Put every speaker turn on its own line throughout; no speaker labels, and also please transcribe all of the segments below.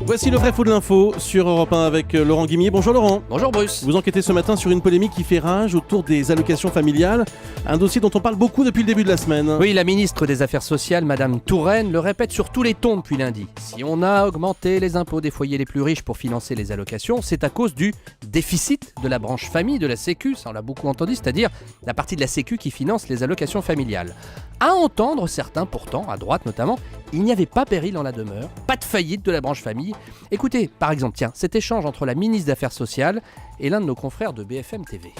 Voici le vrai faux de l'info sur Europe 1 avec Laurent Guimier. Bonjour Laurent.
Bonjour Bruce.
Vous enquêtez ce matin sur une polémique qui fait rage autour des allocations familiales, un dossier dont on parle beaucoup depuis le début de la semaine.
Oui, la ministre des Affaires sociales, Madame Touraine, le répète sur tous les tons depuis lundi. Si on a augmenté les impôts des foyers les plus riches pour financer les allocations, c'est à cause du déficit de la branche famille de la Sécu, ça on l'a beaucoup entendu, c'est-à-dire la partie de la Sécu qui finance les allocations familiales. À entendre certains pourtant, à droite notamment, il n'y avait pas péril en la demeure, pas de faillite de la branche famille. Écoutez, par exemple, tiens, cet échange entre la ministre des Affaires sociales et l'un de nos confrères de BFM TV.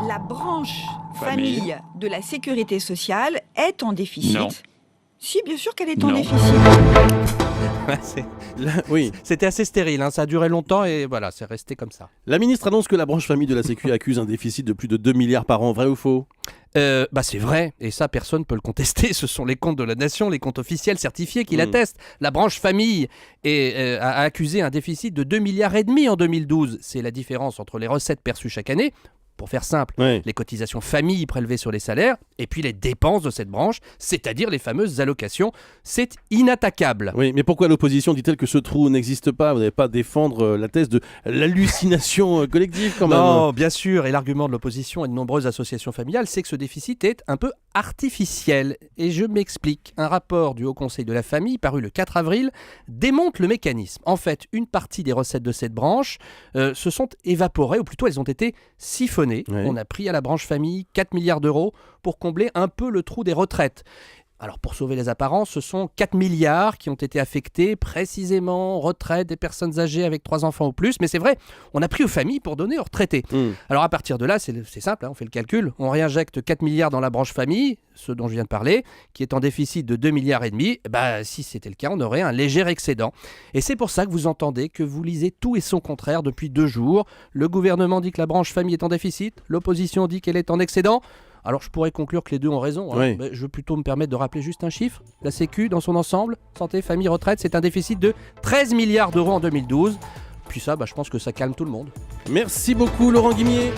La branche famille de la sécurité sociale est en déficit.
Non.
Si, bien sûr qu'elle est en
Non.
déficit.
Oui.
C'était assez stérile, hein, ça a duré longtemps et voilà, c'est resté comme ça.
La ministre annonce que la branche famille de la Sécu accuse un déficit de plus de 2 milliards par an, vrai ou faux ?
C'est vrai, et ça personne ne peut le contester, ce sont les comptes de la nation, les comptes officiels certifiés qui l'attestent. La branche famille a accusé un déficit de 2,5 milliards en 2012, c'est la différence entre les recettes perçues chaque année, pour faire simple,
Oui.
les cotisations famille prélevées sur les salaires, et puis les dépenses de cette branche, c'est-à-dire les fameuses allocations, c'est inattaquable.
Oui, mais pourquoi l'opposition dit-elle que ce trou n'existe pas ? Vous n'allez pas défendre la thèse de l'hallucination collective quand même.
Non, bien sûr, et l'argument de l'opposition et de nombreuses associations familiales, c'est que ce déficit est un peu artificiel. Et je m'explique. Un rapport du Haut Conseil de la Famille, paru le 4 avril, démontre le mécanisme. En fait, une partie des recettes de cette branche se sont évaporées, ou plutôt elles ont été siphonnées.
Oui.
On a pris à la branche famille 4 milliards d'euros pour combler un peu le trou des retraites. Alors pour sauver les apparences, ce sont 4 milliards qui ont été affectés précisément aux retraites des personnes âgées avec 3 enfants ou plus. Mais c'est vrai, on a pris aux familles pour donner aux retraités. Alors à partir de là, c'est simple, hein, on fait le calcul. On réinjecte 4 milliards dans la branche famille, ce dont je viens de parler, qui est en déficit de 2,5 milliards. Si c'était le cas, on aurait un léger excédent. Et c'est pour ça que vous entendez que vous lisez tout et son contraire depuis 2 jours. Le gouvernement dit que la branche famille est en déficit, l'opposition dit qu'elle est en excédent. Alors je pourrais conclure que les deux ont raison, hein.
Oui.
Mais je vais plutôt me permettre de rappeler juste un chiffre. La Sécu, dans son ensemble, santé, famille, retraite, c'est un déficit de 13 milliards d'euros en 2012. Puis ça, je pense que ça calme tout le monde.
Merci beaucoup Laurent Guimier.